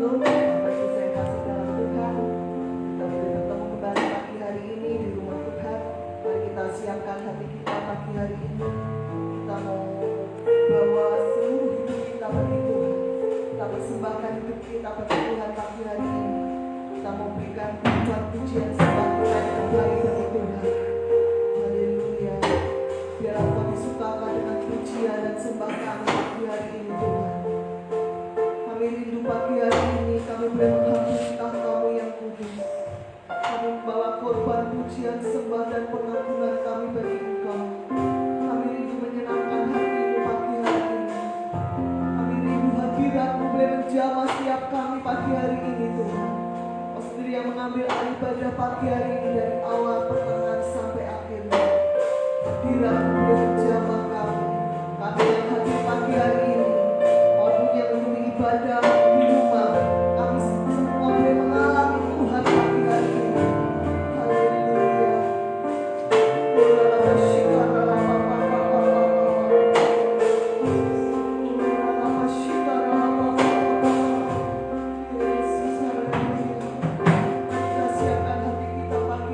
Shalom, Bapak Ibu saya kasih dalam Tuhan. Kita boleh bertemu kembali pagi hari ini di rumah Tuhan. Mari kita siapkan hati kita pagi hari ini. Kita mau bawa seluruh hidup kita bagi Tuhan. Kita persembahkan hidup kita bagi Tuhan pagi hari ini. Kita mau berikan Tuhan pujian sembah kita yang terbaik bagi Tuhan. Haleluya. Biar Engkau disukakan dengan pujian dan sembah kami pagi hari ini Tuhan. Kami rindu pagi hari ini kami boleh menghampiri tahta-Mu yang kudus. Kami membawa korban pujian sembah dan pengampunan kami bagi Engkau. Kami rindu menyenangkan hati-Mu pagi hari ini. Kami rindu hadirat-Mu boleh menjamah setiap kami pagi hari ini Tuhan. Kau sendiri yang mengambil alih ibadah pagi hari ini dari awal pertengahan sampai akhirnya. Hadirat-Mu boleh menjamah kami. Kami yang hadir pagi hari ini maupun yang menunggu ibadah di rumah, kami semua boleh mengalami Tuhan pagi hari ini. Haleluya. Yesus, haleluya. Kita siapkan hati kita pagi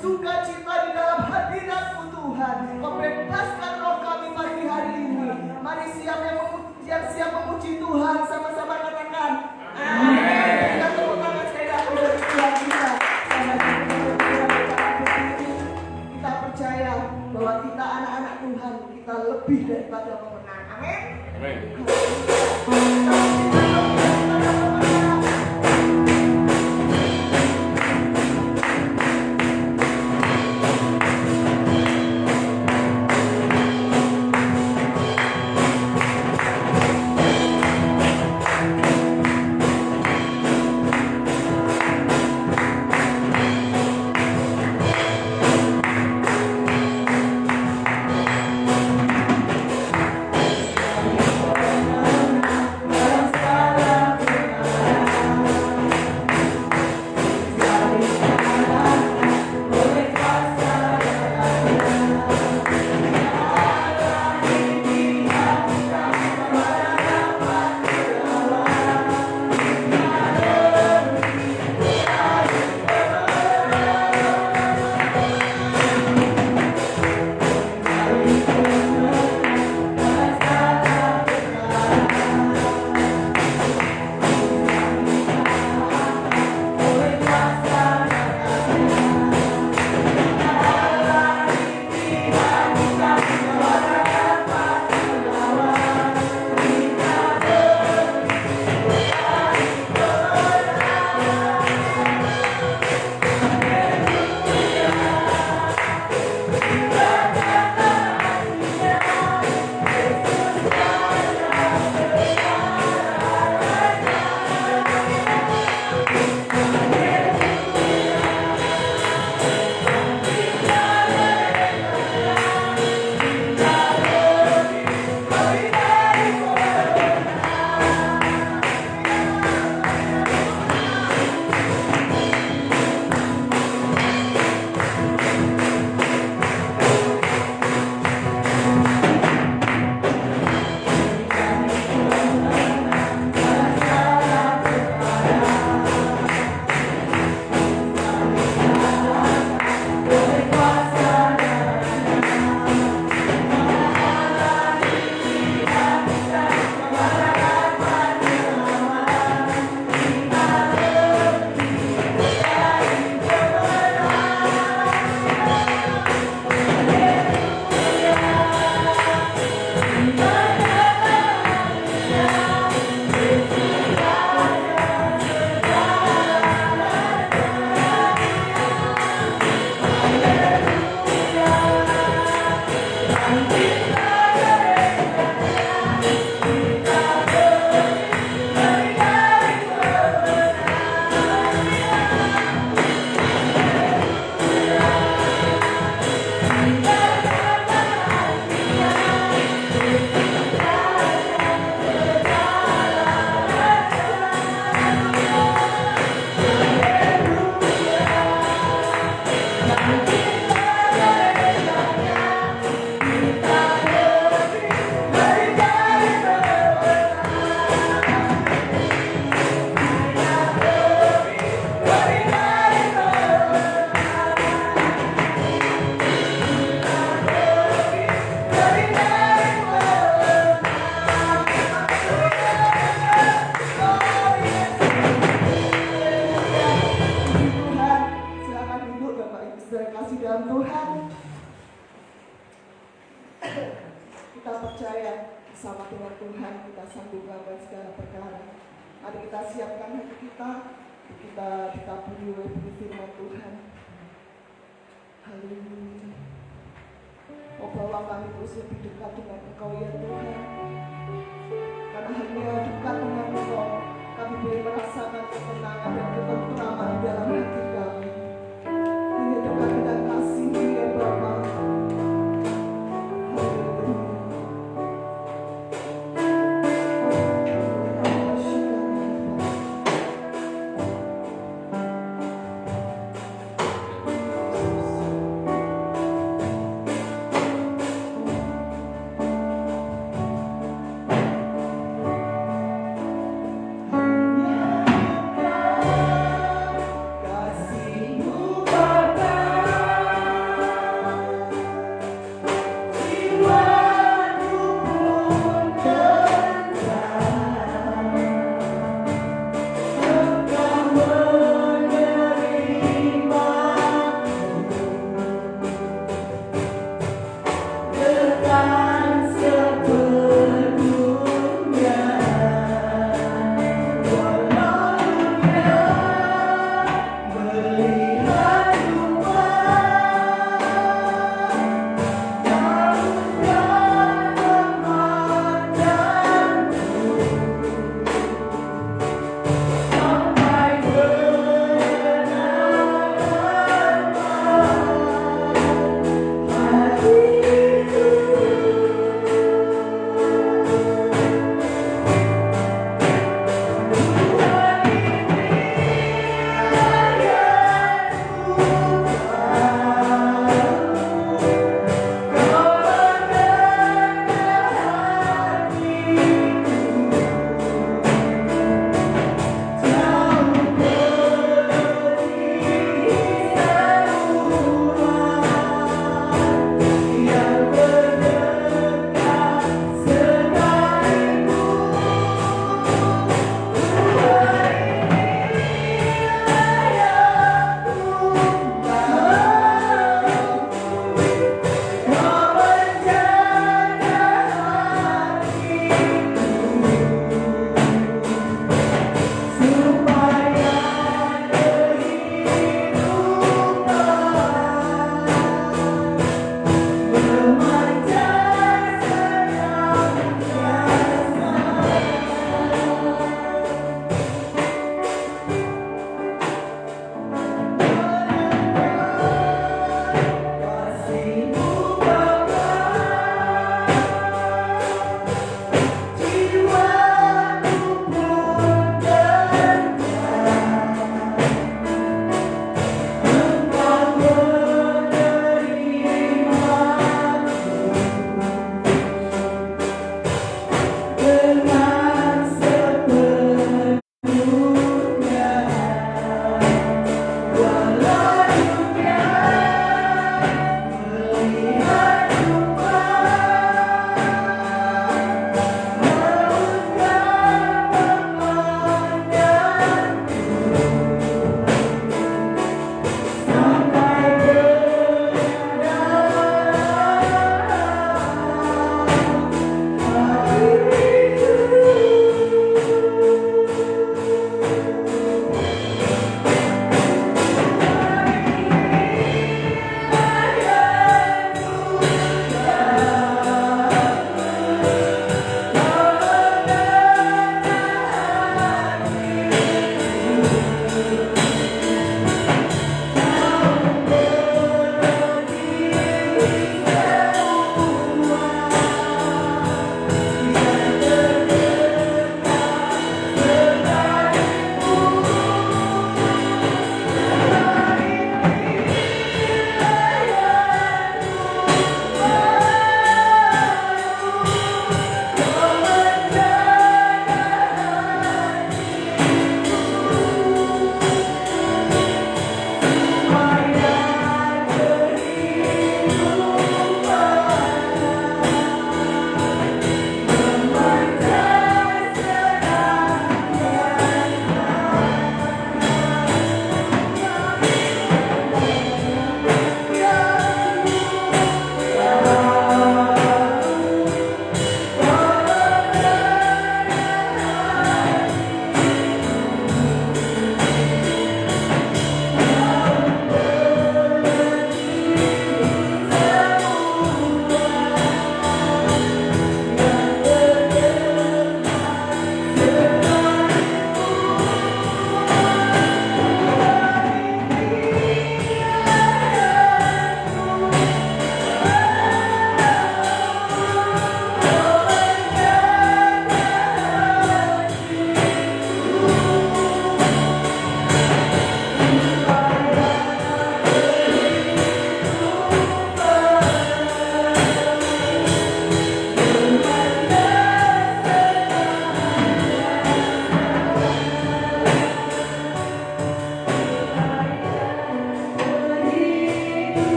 sukacita di dalam hadirat-Mu Tuhan. Kau bebaskan roh kami pagi hari ini. Mari yang siap memuji Tuhan sama-sama katakan amin. Kita tepuk tangan sekali lagi bagi Tuhan kita. Sama kita percaya bahwa kita anak-anak Tuhan, kita lebih daripada pemenang. Amin. Amin.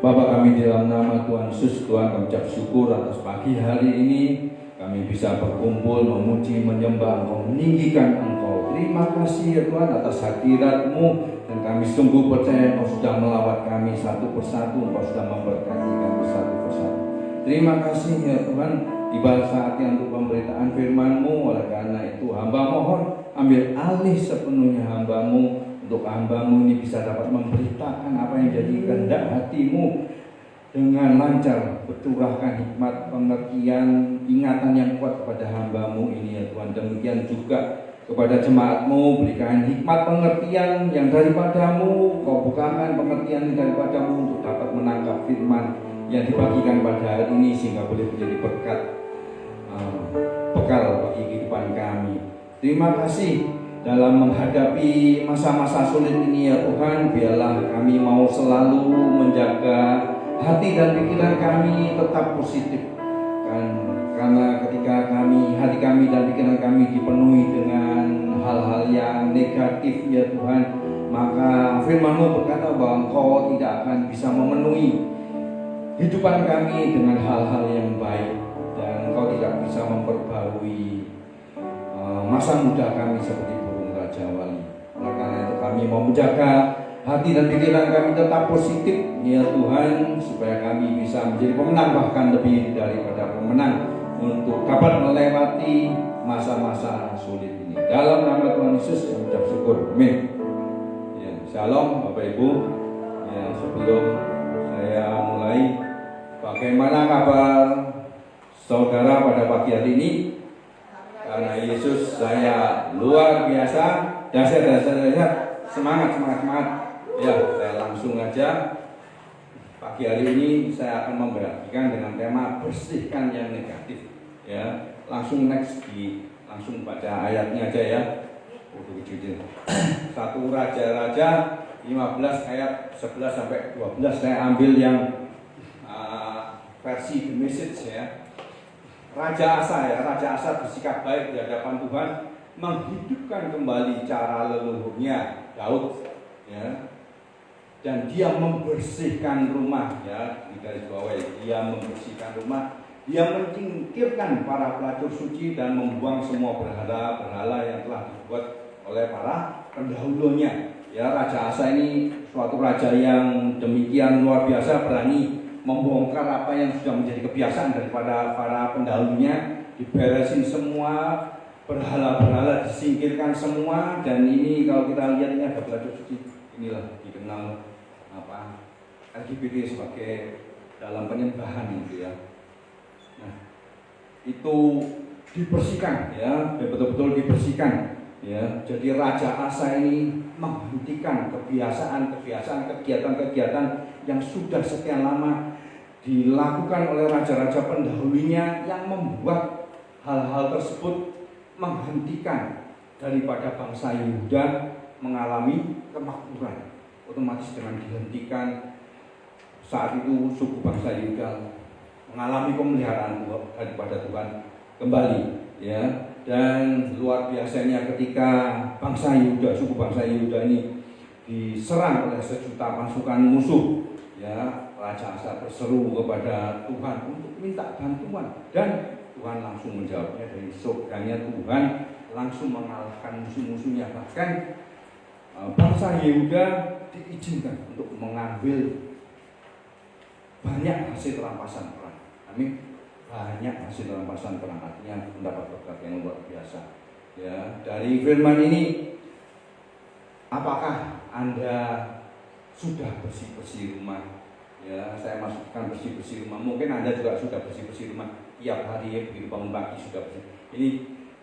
Bapa kami dalam nama Tuhan Yesus, Tuhan kami ucap syukur atas pagi hari ini kami bisa berkumpul, memuji, menyembah Engkau, meninggikan Engkau. Terima kasih ya Tuhan atas hadirat-Mu, dan kami sungguh percaya Engkau sudah melawat kami satu persatu, Engkau sudah memberkati kami satu persatu. Terima kasih ya Tuhan, tiba saatnya untuk pemberitaan firman-Mu. Oleh karena itu hamba mohon ambil alih sepenuhnya hamba-Mu, untuk hamba-Mu ini bisa dapat memberitakan apa yang jadi kehendak hati-Mu dengan lancar, bercurahkan hikmat, pengertian, ingatan yang kuat kepada hamba-Mu ini ya Tuhan. Demikian juga kepada jemaat-Mu, berikan hikmat pengertian yang daripada-Mu, Kau bukakan pengertian daripada-Mu untuk dapat menangkap firman yang dibagikan pada hari ini, sehingga boleh menjadi berkat, bekal bagi kehidupan kami. Terima kasih dalam menghadapi masa-masa sulit ini ya Tuhan. Biarlah kami mau selalu menjaga hati dan pikiran kami tetap positif, karena ketika hati kami dan pikiran kami dipenuhi dengan hal-hal yang negatif ya Tuhan, maka firman-Mu berkata bahwa Engkau tidak akan bisa memenuhi hidupan kami dengan hal-hal yang baik, dan Engkau tidak bisa memperbarui masa muda kami seperti burung Raja Wali. Oleh karena itu kami mau menjaga hati dan pikiran kami tetap positif ya Tuhan, supaya kami bisa menjadi pemenang, bahkan lebih daripada pemenang, untuk dapat melewati masa-masa sulit ini. Dalam nama Tuhan Yesus kami ucap syukur, amin. Ya, shalom Bapak Ibu. Ya, sebelum saya mulai, bagaimana kabar saudara pada pagi hari ini? Karena Yesus saya luar biasa, dahsyat. Semangat. Ya, saya langsung aja. Pagi hari ini saya akan membagikan dengan tema bersihkan yang negatif. Ya, langsung langsung baca ayatnya aja ya. Satu Raja-Raja 15 ayat 11 sampai 12. Saya ambil yang versi The Message ya. Raja Asa bersikap baik di hadapan Tuhan, menghidupkan kembali cara leluhurnya Daud ya. Dan dia membersihkan rumah ya, di garis bawah dia membersihkan rumah, dia menyingkirkan para pelacur suci dan membuang semua berhala yang telah dibuat oleh para pendahulunya. Ya, Raja Asa ini suatu raja yang demikian luar biasa, berani membongkar apa yang sudah menjadi kebiasaan daripada para pendahulunya, diberesin semua, berhala-berhala disingkirkan semua. Dan ini kalau kita lihat ini ada pelacur suci, inilah dikenal LGBT sebagai dalam penyembahan itu ya. Nah, itu dibersihkan ya, betul-betul dibersihkan ya. Jadi Raja Asa ini menghentikan kebiasaan, kegiatan-kegiatan yang sudah sekian lama dilakukan oleh raja-raja pendahulunya, yang membuat hal-hal tersebut menghentikan daripada bangsa Yehuda mengalami kemakmuran. Otomatis dengan dihentikan, saat itu suku bangsa Yehuda mengalami pemeliharaan daripada Tuhan kembali ya. Dan luar biasanya ketika suku bangsa Yehuda ini diserang oleh sejuta pasukan musuh ya, Raja Asa berseru kepada Tuhan untuk minta bantuan, dan Tuhan langsung menjawabnya. Dari surganya Tuhan langsung mengalahkan musuh-musuhnya. Bahkan bangsa Yehuda diizinkan untuk mengambil banyak hasil rampasan perang. Amin. Banyak hasil rampasan perang, artinya mendapat berkat yang luar biasa. Ya, dari firman ini, apakah Anda sudah bersih-bersih rumah? Ya, saya masukkan bersih-bersih rumah. Mungkin Anda juga sudah bersih-bersih rumah tiap hari ya, begitu bangun pagi sudah bersih. Ini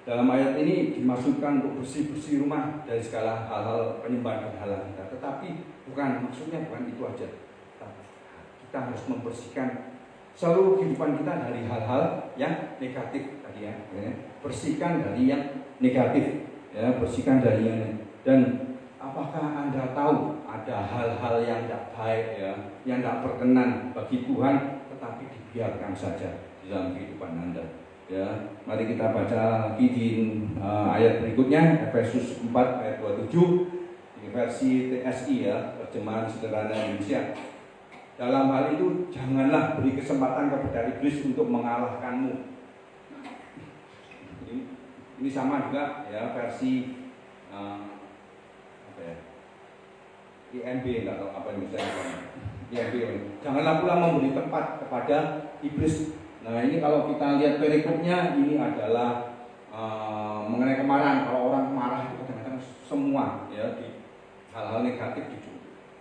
dalam ayat ini dimaksudkan untuk bersih-bersih rumah dari segala hal-hal penyembahan berhala kita. Tetapi maksudnya bukan itu aja. Kita harus membersihkan seluruh kehidupan kita dari hal-hal yang negatif tadi ya. Bersihkan dari yang negatif ya, bersihkan dari yang negatif. Dan apakah Anda tahu ada hal-hal yang tidak baik ya, yang tidak berkenan bagi Tuhan, tetapi dibiarkan saja di dalam kehidupan Anda ya. Mari kita baca lagi di ayat berikutnya, Efesus 4 ayat 27, ini versi TSI ya, terjemahan sederhana Indonesia. Dalam hal itu janganlah beri kesempatan kepada iblis untuk mengalahkanmu. Ini sama juga ya versi apa ya, IMB, nggak tahu apa yang bisa IMB. Janganlah pula memberi tempat kepada iblis. Nah ini kalau kita lihat perikopnya, ini adalah mengenai kemarahan. Kalau orang marah itu kadang-kadang semua ya di hal-hal negatif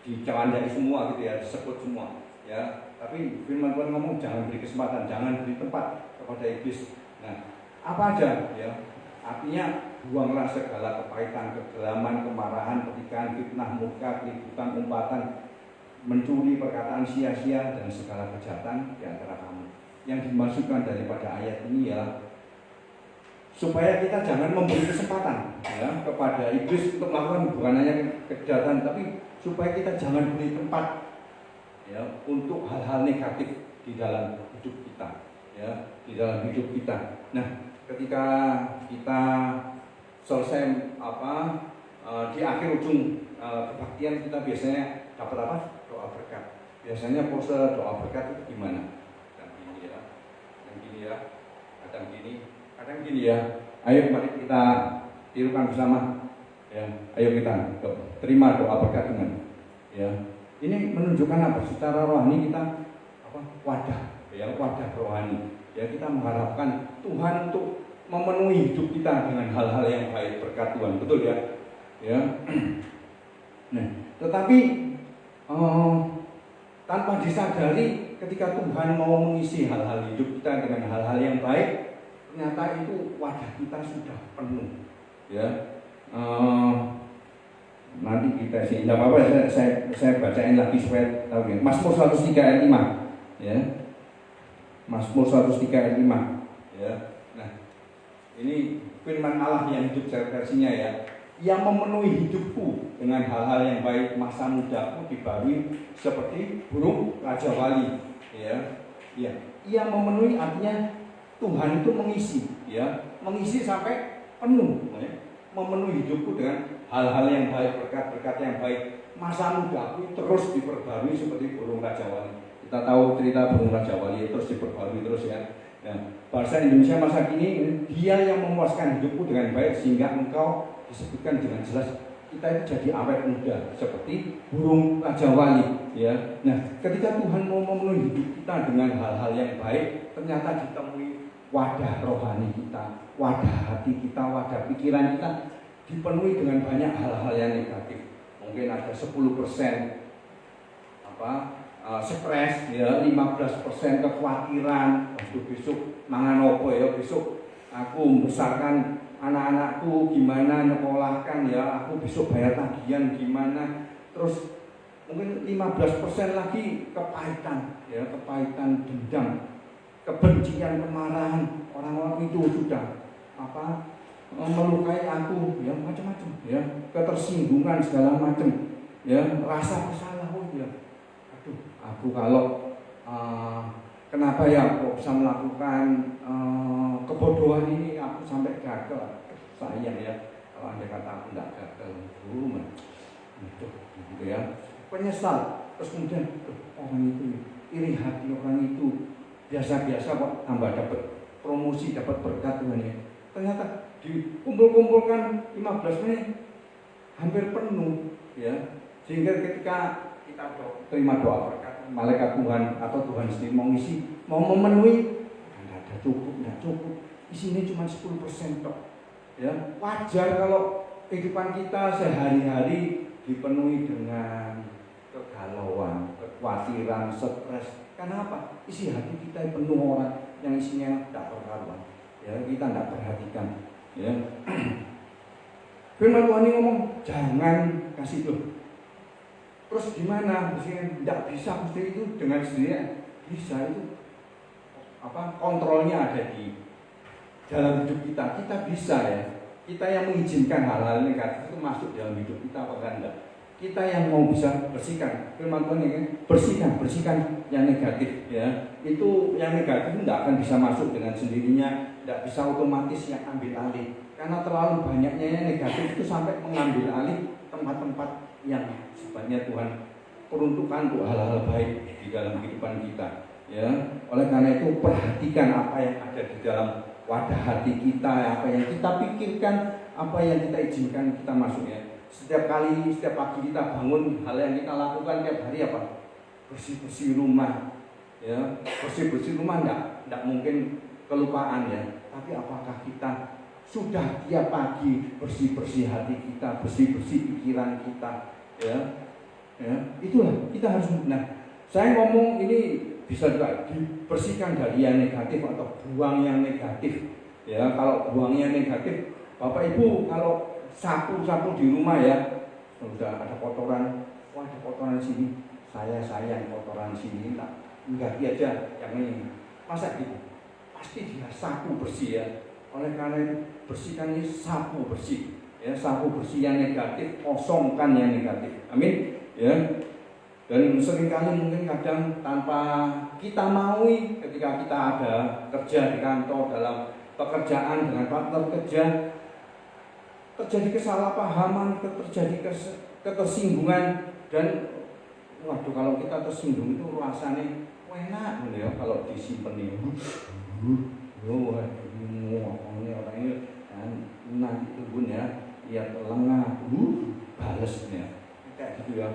dicandai semua gitu ya, disebut semua ya. Tapi firman Tuhan ngomong jangan beri kesempatan, jangan beri tempat kepada iblis. Nah apa aja ya, artinya buanglah segala kepahitan, kegelaman, kemarahan, petikan, fitnah, murka, keributan, umpatan, mencuri, perkataan sia-sia, dan segala kejahatan di antara kamu. Yang dimaksudkan daripada ayat ini ya supaya kita jangan memberi kesempatan ya kepada iblis untuk melakukan bukan hanya kejahatan, tapi supaya kita jangan beri tempat ya untuk hal-hal negatif di dalam hidup kita ya, di dalam hidup kita. Nah ketika kita selesai di akhir ujung kebaktian, kita biasanya dapat apa? Doa berkat. Biasanya pose doa berkat itu gimana? Kadang gini ya, kadang gini ya, kadang gini ya. Ayo mari kita tirukan bersama ya. Ayo kita terima doa berkat dengan ya. Ini menunjukkan apa? Secara rohani kita wadah ya, wadah rohani ya. Kita mengharapkan Tuhan untuk memenuhi hidup kita dengan hal-hal yang baik berkat Tuhan, betul ya? Ya. Nah, tetapi tanpa disadari ketika Tuhan mau mengisi hal-hal hidup kita dengan hal-hal yang baik, ternyata itu wadah kita sudah penuh ya. Nanti kita sih tidak apa-apa, saya bacain lagi supaya tahu ya. Mazmur 103 ayat 5 ya. Mazmur 103 ayat 5 ya. Nah ini firman Allah yang hidup versinya ya, yang memenuhi hidupku dengan hal-hal yang baik, masa mudaku dibarui seperti burung raja wali ya. Ya, yang memenuhi artinya Tuhan itu mengisi ya, mengisi sampai penuh ya. Memenuhi hidupku dengan hal-hal yang baik, berkat-berkat yang baik, masa mudaku terus diperbarui seperti burung raja wali. Kita tahu cerita burung raja wali terus diperbarui terus ya. Nah, bahasa Indonesia masa kini, dia yang memuaskan hidupku dengan baik sehingga engkau disebutkan dengan jelas kita itu jadi awet muda seperti burung raja wali ya. Nah ketika Tuhan mau memenuhi hidup kita dengan hal-hal yang baik, ternyata ditemui wadah rohani kita, wadah hati kita, wadah pikiran kita dipenuhi dengan banyak hal-hal yang negatif. Mungkin ada 10% stres ya, 15% kekhawatiran. Aduh besok mangan opo ya, besok aku membesarkan anak-anakku gimana, nyekolahkan ya, aku besok bayar tagihan gimana. Terus mungkin 15% lagi kepahitan ya, kepahitan, dendam, kebencian, kemarahan. Orang-orang itu sudah melukai aku ya, macam-macam ya, ketersinggungan segala macam ya, rasa bersalah. Oh ya, aduh aku kalau kenapa ya kok bisa melakukan kebodohan ini, aku sampai gagal. Sayang ya kalau anda kata aku tidak gagal dulu gitu ya, penyesal. Terus kemudian orang itu iri hati, orang itu biasa-biasa kok tambah dapat promosi, dapat berkat Tuhan ya. Ternyata dikumpul-kumpulkan 15 menit hampir penuh ya, sehingga ketika kita terima doa berkat malaikat Tuhan atau Tuhan sendiri mau ngisi, mau memenuhi, tidak ada cukup, isinya cuma 10% tok ya. Wajar kalau kehidupan kita sehari-hari dipenuhi dengan kegalauan, kekhawatiran, stres. Karena apa? Isi hati kita penuh orang yang isinya tidak berkaruan ya, kita tidak perhatikan ya. Firman Tuhan ini ngomong jangan kasih tuh. Terus gimana? Mestinya tidak bisa, mesti itu dengan sendirinya bisa. Itu kontrolnya ada di dalam hidup kita. Kita bisa ya. Kita yang mengizinkan hal-hal negatif itu masuk dalam hidup kita apa enggak? Kita yang mau bisa bersihkan. Firman Tuhan ini bersihkan yang negatif ya. Itu yang negatif tidak akan bisa masuk dengan sendirinya, tidak bisa otomatis yang ambil alih. Karena terlalu banyaknya yang negatif itu sampai mengambil alih tempat-tempat yang sebenarnya Tuhan peruntukkan untuk hal-hal baik di kehidupan kita. Ya, oleh karena itu perhatikan apa yang ada di dalam wadah hati kita, apa yang kita pikirkan, apa yang kita izinkan kita masuk ya. Setiap pagi kita bangun, hal yang kita lakukan tiap hari apa? Bersih-bersih rumah. Ya, bersih-bersih rumah enggak mungkin kelupaan ya. Tapi apakah kita sudah tiap pagi bersih-bersih hati kita, bersih-bersih pikiran kita, ya? Ya, itulah kita harus. Nah, saya ngomong ini bisa juga dibersihkan dari yang negatif atau buang yang negatif. Ya, kalau buang yang negatif, Bapak Ibu kalau sapu di rumah ya, sudah ada kotoran, wah ada kotoran sini, saya sayang kotoran sini, enggak aja yang ini, masa gitu? Pasti dia sapu bersih ya. Oleh karena itu bersihkan ini sapu bersih, ya sapu bersih yang negatif, kosongkan yang negatif. Amin. Ya. Dan seringkali mungkin kadang tanpa kita maui ketika kita ada kerja di kantor dalam pekerjaan dengan partner kerja, terjadi kesalahpahaman, terjadi ketersinggungan dan waduh kalau kita tersinggung itu rasanya enak ya kalau disimpan nih. Ini orang ini nanti tunggu ya, lihat lengah, balesnya kayak gitu ya.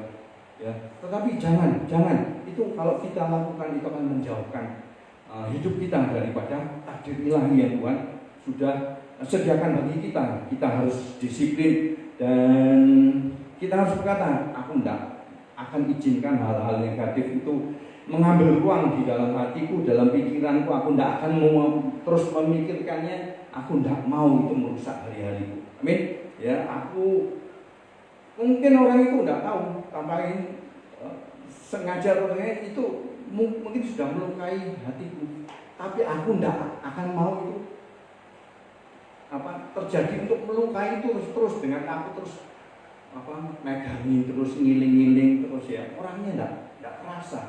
Ya, tetapi jangan itu kalau kita lakukan itu akan menjauhkan hidup kita daripada takdir ilahi yang Tuhan sudah sediakan bagi kita. Kita harus disiplin dan kita harus berkata, aku tidak akan izinkan hal-hal negatif itu mengambil ruang di dalam hatiku, dalam pikiranku. Aku tidak akan terus memikirkannya. Aku tidak mau itu merusak hari-hariku. Amin. Ya, aku mungkin orang itu tidak tahu, tampain sengaja orangnya itu mungkin sudah melukai hatiku. Tapi aku tidak akan mau itu terjadi untuk melukai itu terus dengan aku terus megangi terus ngiling-ngiling terus ya. Orangnya tidak terasa.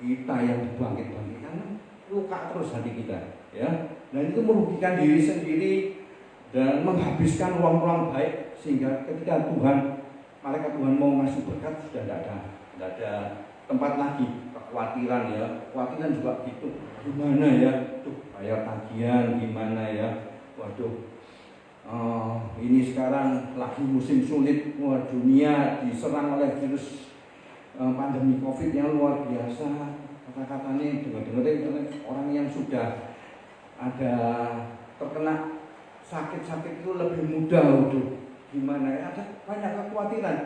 Kita yang dibangkit-bangkit karena luka terus hati kita ya, dan itu merugikan diri sendiri dan menghabiskan ruang-ruang baik sehingga ketika malaikat Tuhan mau ngasih berkat sudah tidak ada tempat lagi. Kekhawatiran ya, kekhawatiran juga gitu, gimana ya bayar tagihan gimana ya, waduh ini sekarang lagi musim sulit, dunia diserang oleh virus pandemi COVID yang luar biasa. Kata-katanya dengar-dengar orang yang sudah ada terkena sakit-sakit itu lebih mudah, gimana ya, ada banyak kekhawatiran.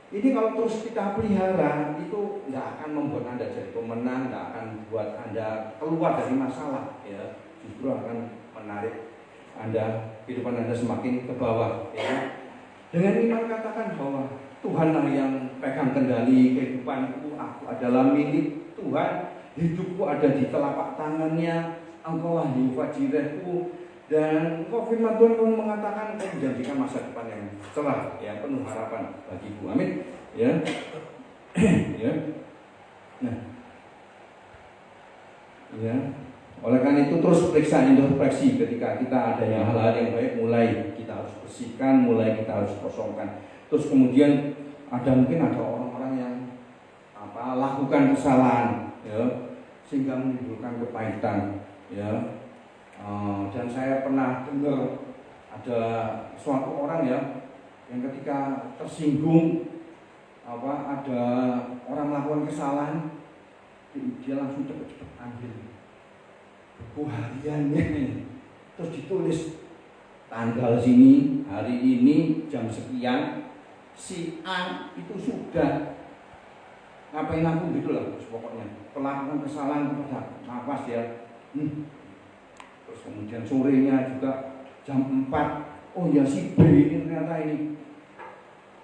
Ini kalau terus kita pelihara itu tidak akan membuat Anda jadi pemenang, tidak akan buat Anda keluar dari masalah ya, justru akan menarik Anda, kehidupan Anda semakin ke bawah ya. Dengan iman katakan bahwa Tuhanlah yang pegang kendali kehidupanku, aku adalah milik Tuhan, hidupku ada di telapak tangannya, Engkaulah Yehova Jirehku, dan Engkau firman Tuhan Kau mengatakan Kau menjanjikan masa depan yang cerah, ya penuh harapan bagiku. Amin. Ya, ya. Nah, ya. Oleh karena itu terus periksa introspeksi ketika kita ada yang hal-hal yang baik, mulai kita harus bersihkan, mulai kita harus kosongkan. Terus kemudian mungkin ada orang-orang yang lakukan kesalahan ya, sehingga menimbulkan kepahitan ya. Dan saya pernah dengar ada suatu orang ya yang ketika tersinggung ada orang melakukan kesalahan, dia langsung cepet-cepet ambil buku hariannya terus ditulis tanggal sini, hari ini, jam sekian, si A itu sudah ngapain aku gitu lah, pokoknya pelakukan kesalahan kepada nafas ya. Terus kemudian sorenya juga jam 4, oh ya si B ini ternyata ini,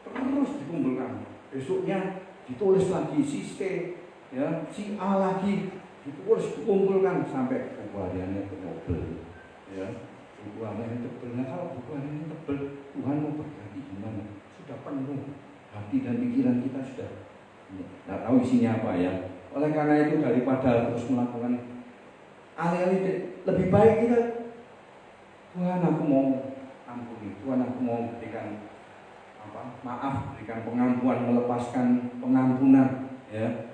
terus dikumpulkan. Besoknya ditulis lagi si C, ya si A lagi, ditulis dikumpulkan sampai buku hariannya tebel, ya buku hariannya tebel. Nah kalau buku hariannya tebel, Tuhan mau berganti gimana? Sudah penuh hati dan pikiran kita sudah tidak tahu isinya apa ya. Oleh karena itu daripada terus melakukan alih-alih, lebih baik kita, Tuhan aku mau ampuni, Tuhan aku mau berikan maaf, berikan pengampuan, melepaskan pengampunan ya.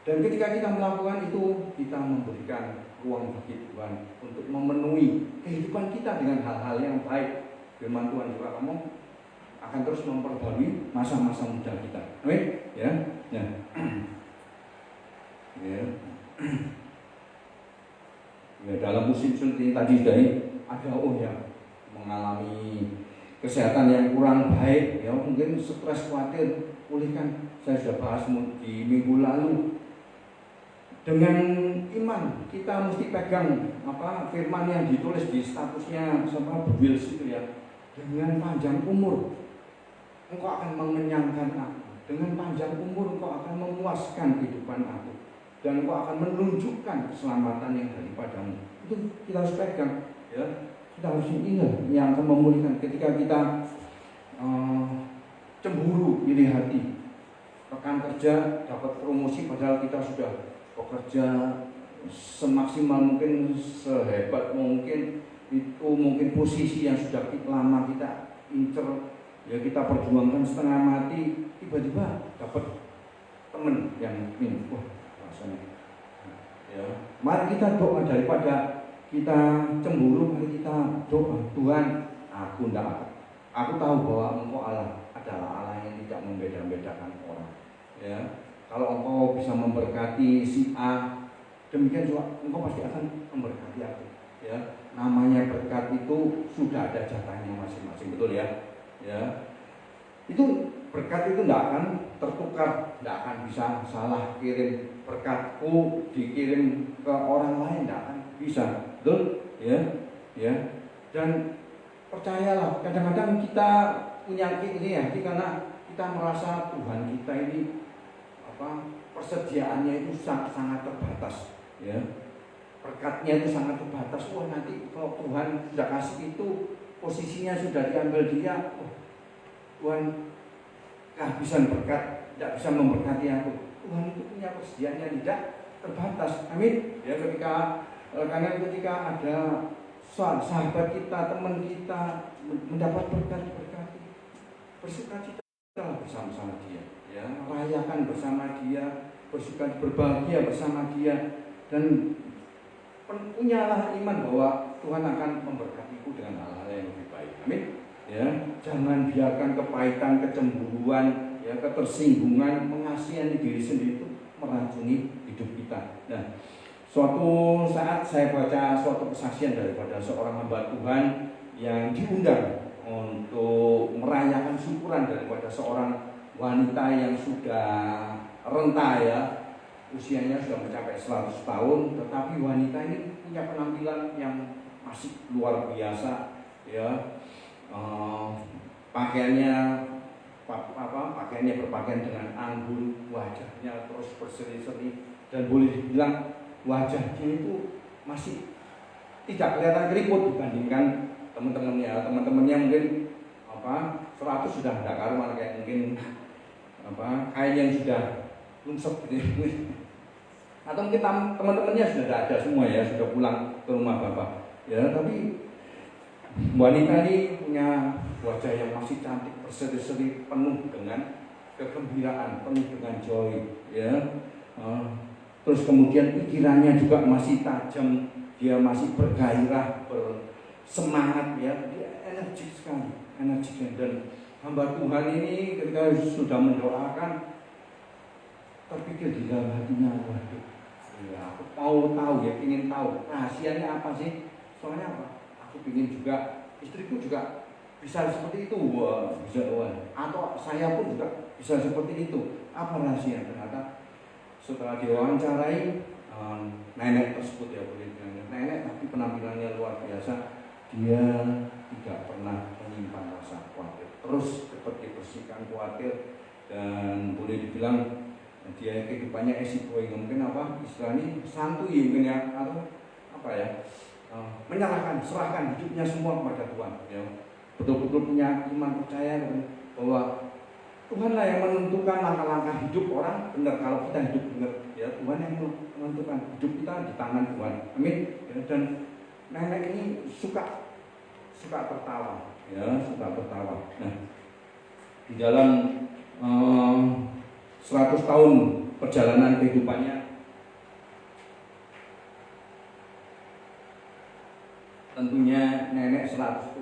Dan ketika kita melakukan itu, kita memberikan ruang bagi Tuhan untuk memenuhi kehidupan kita dengan hal-hal yang baik. Firman Tuhan juga ngomong akan terus memperbarui masa-masa muda kita. Amin. Ya. Ya. Ya. Ya, dalam musim sulit ini tadi sudah ada yang mengalami kesehatan yang kurang baik, ya mungkin stres, khawatir, pulihkan. Saya sudah bahas di minggu lalu. Dengan iman kita mesti pegang firman yang ditulis di statusnya sama Wills itu ya. Dengan panjang umur engkau akan mengenyangkan aku. Dengan panjang umur engkau akan memuaskan kehidupan aku. Dan engkau akan menunjukkan keselamatan yang daripadamu. Itu kita harus pegang, ya. Kita harus ingat yang akan memulihkan ketika kita cemburu iri hati. Rekan kerja dapat promosi padahal kita sudah bekerja semaksimal mungkin, sehebat mungkin, itu mungkin posisi yang sudah lama kita incer, ya kita perjuangkan setengah mati, tiba-tiba dapat teman yang ini, wah rasanya, ya mari kita doa daripada kita cemburu, mari kita doa, Tuhan, aku tahu bahwa Engkau Allah adalah Allah yang tidak membeda-bedakan orang, ya. Kalau Engkau bisa memberkati si A, demikian juga Engkau pasti akan memberkati aku, ya. Namanya berkat itu sudah ada jatahnya masing-masing, betul ya, ya. Itu berkat itu tidak akan tertukar, tidak akan bisa salah kirim berkatku dikirim ke orang lain, tidak akan bisa, betul, ya, ya. Dan percayalah, kadang-kadang kita punya ini ya, karena kita merasa Tuhan kita ini persediaannya itu sangat terbatas, ya. Berkatnya itu sangat terbatas. Wah, nanti kalau Tuhan sudah kasih itu, posisinya sudah diambil dia, Tuhan kehabisan berkat, tidak bisa memberkati aku. Tuhan itu punya persediaan yang tidak terbatas. Amin. Ya, karena ketika ada sahabat kita, teman kita mendapat berkat, bersukacita bersama-sama dia, ya, rayakan bersama dia, bersuka berbahagia bersama dia, dan punyalah iman bahwa Tuhan akan memberkatiku dengan hal-hal yang lebih baik. Amin. Ya, jangan biarkan kepahitan, kecemburuan, ya, ketersinggungan, mengasihani diri sendiri itu meracuni hidup kita. Nah, suatu saat saya baca suatu kesaksian daripada seorang hamba Tuhan yang diundang untuk merayakan syukuran daripada seorang wanita yang sudah renta, ya, usianya sudah mencapai 100 tahun, tetapi wanita ini punya penampilan yang masih luar biasa, ya. Pakaiannya berpakaian dengan anggun, wajahnya terus berseri-seri, dan boleh dibilang wajahnya itu masih tidak kelihatan keriput dibandingkan teman-temannya mungkin 100 sudah tidak karuan, kayak mungkin kain yang sudah lungsep gitu. Atau mungkin teman-temannya sudah ada semua, ya, sudah pulang ke rumah bapak, ya, tapi wanita ini punya wajah yang masih cantik, berseri-seri, penuh dengan kegembiraan, penuh dengan joy, ya. Terus kemudian pikirannya juga masih tajam, dia masih bergairah, bersemangat, ya, dia energik sekali, dan hamba Tuhan ini ketika sudah mendoakan, terpikir di dalam hatinya, waduh, ya, aku tahu, ya, ingin tahu rahasianya apa sih? Soalnya apa? Aku ingin juga, istriku juga bisa seperti itu, atau saya pun juga bisa seperti itu. Apa rahasia? Ternyata setelah diwawancarai nenek tersebut, ya, boleh nenek, tapi penampilannya luar biasa. Dia tidak pernah menyimpan rasa khawatir, terus cepat dibersihkan khawatir, dan boleh dibilang dia kehidupannya easygoing, mungkin istilahnya santuy mungkin, ya, atau serahkan hidupnya semua kepada Tuhan, ya. Betul-betul punya iman, percaya bahwa Tuhanlah yang menentukan langkah-langkah hidup orang. Benar, kalau kita hidup benar, ya, Tuhan yang menentukan hidup kita di tangan Tuhan. Amin. Ya, dan nenek ini suka tertawa, ya, suka tertawa. Nah, di dalam 100 tahun perjalanan kehidupannya. Tentunya nenek 100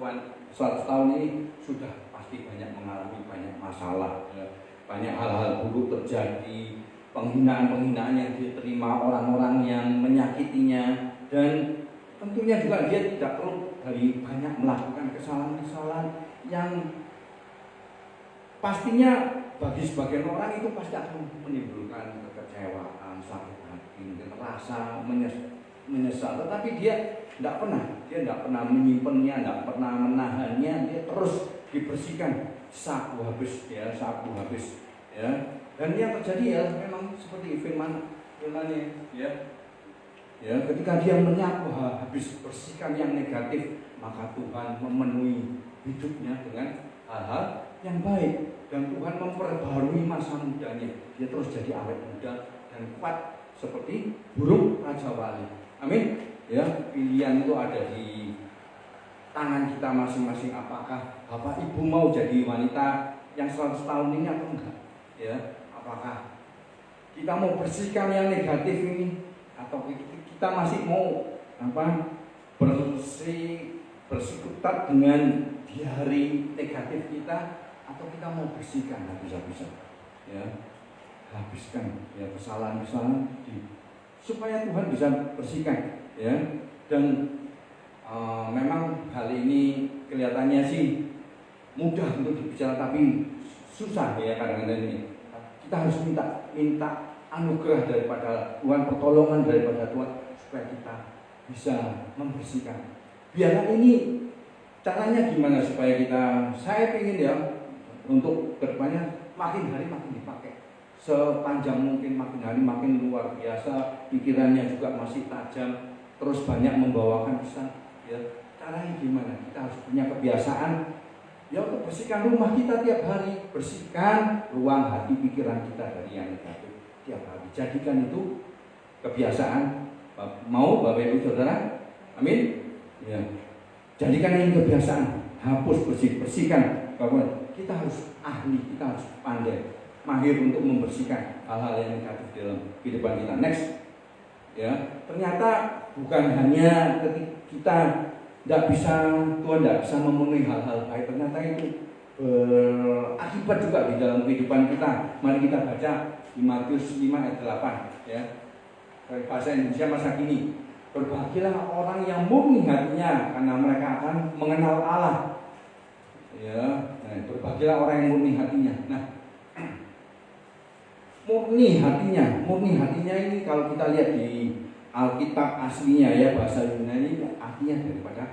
tahun ini sudah pasti banyak mengalami banyak masalah, ya. Banyak hal-hal buruk terjadi, penghinaan-penghinaan yang diterima orang-orang yang menyakitinya, dan tentunya juga dia tidak perlu dari banyak melakukan kesalahan-kesalahan yang pastinya bagi sebagian orang itu pasti akan menimbulkan kekecewaan, sakit hati, rasa menyesal. Tetapi dia tidak pernah menyimpannya, tidak pernah menahannya. Dia terus dibersihkan, sapu habis, ya. Dan yang terjadi ya memang seperti firman-nya, ya. Ya, ketika dia menyapu habis, bersihkan yang negatif, maka Tuhan memenuhi hidupnya dengan hal-hal yang baik, dan Tuhan memperbarui masa mudanya. Dia terus jadi awet muda dan kuat seperti burung Raja Wali. Amin. Ya, pilihan itu ada di tangan kita masing-masing. Apakah Bapak Ibu mau jadi wanita yang 100 tahun ini atau enggak? Ya, apakah kita mau bersihkan yang negatif ini, atau kita masih mau bersikutat dengan di hari negatif kita, atau kita mau bersihkan habis-habisan, ya, habiskan ya kesalahan-kesalahan supaya Tuhan bisa bersihkan, ya. Dan memang hal ini kelihatannya sih mudah untuk dibicara, tapi susah ya kadang-kadang ini. Kita harus minta anugerah daripada Tuhan, pertolongan daripada Tuhan supaya kita bisa membersihkan. Biarlah ini caranya gimana supaya saya ingin ya untuk kedepannya makin hari makin dipakai, sepanjang mungkin, makin hari makin luar biasa, pikirannya juga masih tajam, terus banyak membawakan pesan. Ya, caranya gimana? Kita harus punya kebiasaan ya untuk bersihkan rumah kita tiap hari, bersihkan ruang hati pikiran kita dari yang negatif tiap hari. Jadikan itu kebiasaan. Mau Bapak Ibu Saudara? Amin. Ya. Jadikan ini kebiasaan. Hapus, bersihkan. Bahwa kita harus ahli, kita harus pandai, mahir untuk membersihkan hal-hal yang negatif dalam kehidupan kita. Next. Ya, ternyata bukan hanya ketika kita tidak bisa, Tuhan tidak bisa memenuhi hal-hal baik, ternyata itu berakibat juga di dalam kehidupan kita. Mari kita baca di Matius 5 ayat 8, ya. Dari bahasa Indonesia masa kini. Berbahagialah orang yang murni hatinya, karena mereka akan mengenal Allah. Ya, nah, berbahagialah orang yang murni hatinya. Nah, murni hatinya ini kalau kita lihat di Alkitab aslinya, ya, bahasa Yunani, artinya daripada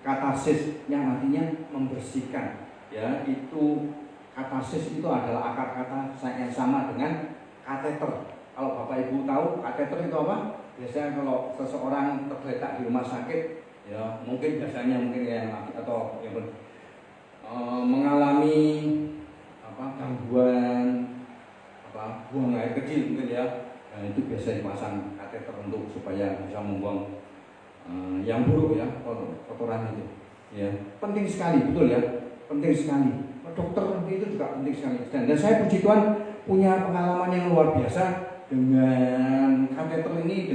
katarsis yang artinya membersihkan. Ya, itu katarsis itu adalah akar kata yang sama dengan kateter. Kalau Bapak Ibu tahu kateter itu apa? Biasanya kalau seseorang tergeletak di rumah sakit, ya mungkin yang atau yang mengalami gangguan buang air kecil mungkin, ya. Nah, itu biasa dipasang kateter untuk supaya bisa membuang yang buruk, ya, kotoran itu. Ya, penting sekali, betul ya, penting sekali. Dokter itu juga penting sekali. Dan saya puji Tuhan punya pengalaman yang luar biasa dengan kateter ini.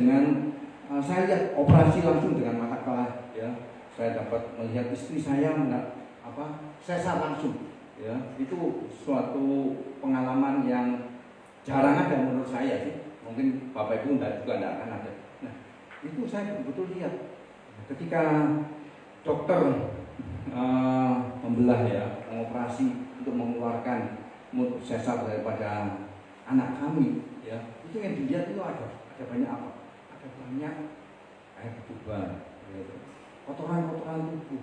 Saya lihat operasi langsung dengan mata kepala, ya. Saya dapat melihat istri saya sesar langsung, ya. Itu suatu pengalaman yang jarang ada menurut saya sih. Mungkin Bapak Ibu juga tidak akan ada. Nah, itu saya betul-betul lihat ketika dokter membelah, ya, mengoperasi untuk mengeluarkan sesar daripada anak kami, ya. Itu yang dilihat itu ada banyak apa? Ada banyak air ketuban, ya, kotoran-kotoran tubuh,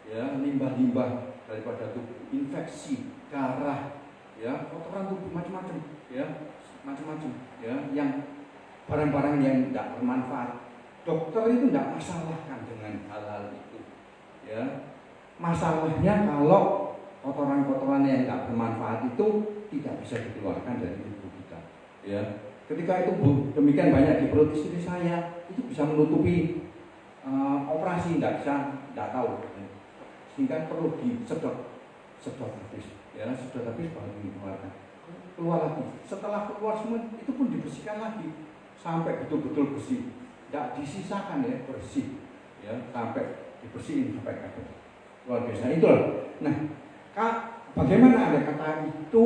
ya, limbah-limbah daripada tubuh, infeksi, darah, ya, kotoran tubuh macam-macam, ya, yang barang-barang yang tidak bermanfaat. Dokter itu tidak masalahkan dengan hal-hal itu, ya. Masalahnya kalau kotoran-kotoran yang tidak bermanfaat itu tidak bisa dikeluarkan dari tubuh kita, ya. Ketika itu demikian banyak di perut istri saya, itu bisa menutupi operasi, tidak tahu, sehingga perlu disedot habis, ya, sedot habis baru dikeluarkan. keluar lagi. Setelah keluar semua itu pun dibersihkan lagi sampai betul-betul bersih. Tidak disisakan ya, bersih ya, sampai dibersihin sampai kabel. Luar biasa itulah. Nah, bagaimana ada kata itu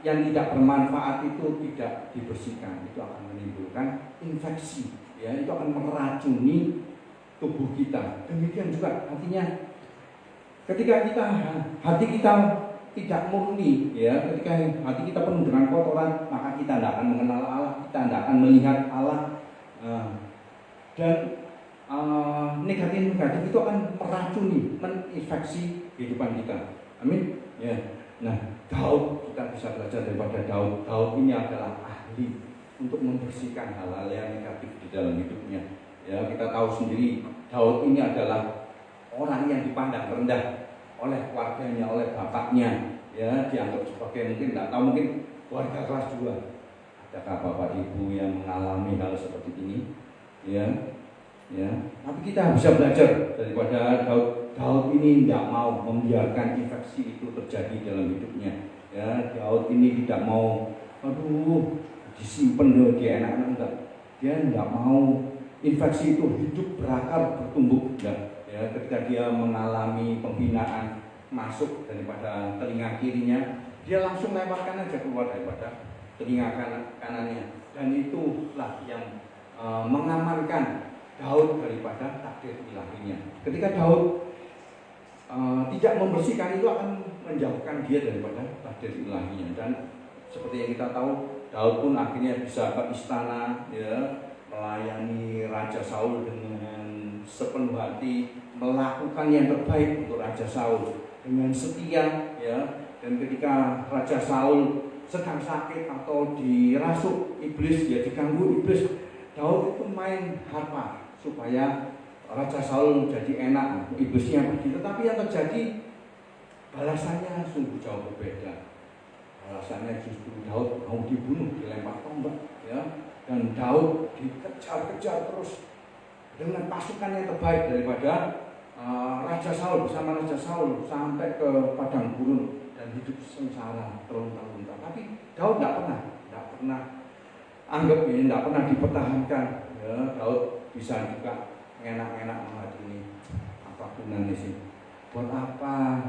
yang tidak bermanfaat itu tidak dibersihkan, itu akan menimbulkan infeksi ya, itu akan meracuni tubuh kita. Demikian juga artinya ketika hati kita tidak murni ya, ketika hati kita penuh dengan kotoran, maka kita tidak akan mengenal Allah, kita tidak akan melihat Allah, dan negatif itu akan meracuni, menginfeksi kehidupan kita. Amin ya. Nah, Daud, kita bisa belajar daripada Daud. Daud ini adalah ahli untuk membersihkan hal-hal yang negatif di dalam hidupnya. Ya, kita tahu sendiri Daud ini adalah orang yang dipandang rendah oleh keluarganya, oleh bapaknya. Ya, dianggap sebagai mungkin tidak tahu, mungkin warga kelas 2. Adakah bapak ibu yang mengalami hal seperti ini? Ya, ya. Tapi kita bisa belajar daripada Daud. Daud ini tidak mau membiarkan infeksi itu terjadi dalam hidupnya. Ya, Daud ini tidak mau, disimpan dulu dia enak-enak, enggak. Dia tidak mau infeksi itu hidup berakar bertumbuh. Ya, ketika dia mengalami pembinaan masuk daripada telinga kirinya, dia langsung lemparkan aja keluar daripada telinga kanannya. Dan itulah yang mengamankan Daud daripada takdir ilahinya. Ketika Daud tidak membersihkan, itu akan menjauhkan dia daripada takdir ilahinya. Dan seperti yang kita tahu, Daud pun akhirnya bisa ke istana ya, melayani Raja Saul dengan sepenuh hati, melakukan yang terbaik untuk Raja Saul dengan setia ya. Dan ketika Raja Saul sedang sakit atau dirasuk iblis, ya diganggu iblis, Daud itu main harpa supaya Raja Saul jadi enak, iblisnya pergi. Tetapi yang terjadi balasannya sungguh jauh berbeda. Balasannya justru Daud mau dibunuh, dilempar tombak ya. Dan Daud dikejar-kejar terus dengan pasukan yang terbaik daripada Raja Saul, bersama Raja Saul sampai ke padang gurun dan hidup sengsara terlunta-lunta. Tapi Daud tidak pernah anggap ini, tidak pernah dipertahankan ya. Daud bisa juga enak-enak menghadiri apa gunanya sih, buat apa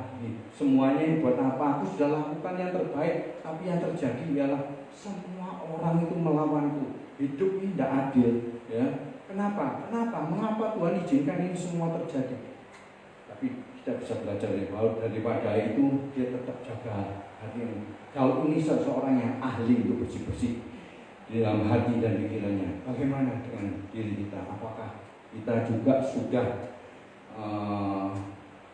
semuanya ini, buat apa, aku sudah lakukan yang terbaik, tapi yang terjadi ialah semua orang itu melawanku. Hidup ini tidak adil ya. Kenapa? Mengapa Tuhan izinkan ini semua terjadi? Tapi kita bisa belajar dari Daud, daripada itu dia tetap jaga hati. Daud ini seseorang yang ahli untuk bersih-bersih di dalam hati dan pikirannya. Bagaimana dengan diri kita? Apakah kita juga sudah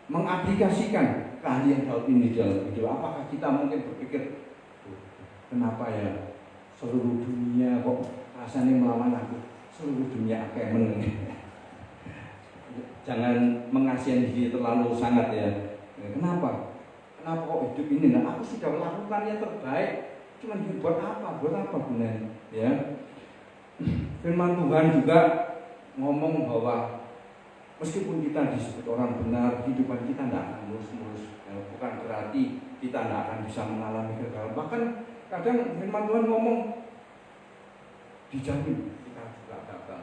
mengaplikasikan keahlian Daud ini dalam hidup? Apakah kita mungkin berpikir, kenapa ya seluruh dunia kok rasanya melawan aku, seluruh dunia kayak meneng. Jangan mengasihani diri terlalu sangat ya. Kenapa kok hidup ini? Nah, aku sudah melakukan yang terbaik, cuman buat apa gunanya ya. Firman Tuhan juga ngomong bahwa meskipun kita disebut orang benar, kehidupan kita tidak akan mulus-mulus ya, bukan berarti kita tidak akan bisa mengalami kegagalan. Bahkan kadang firman Tuhan ngomong dijamin kita juga gagal.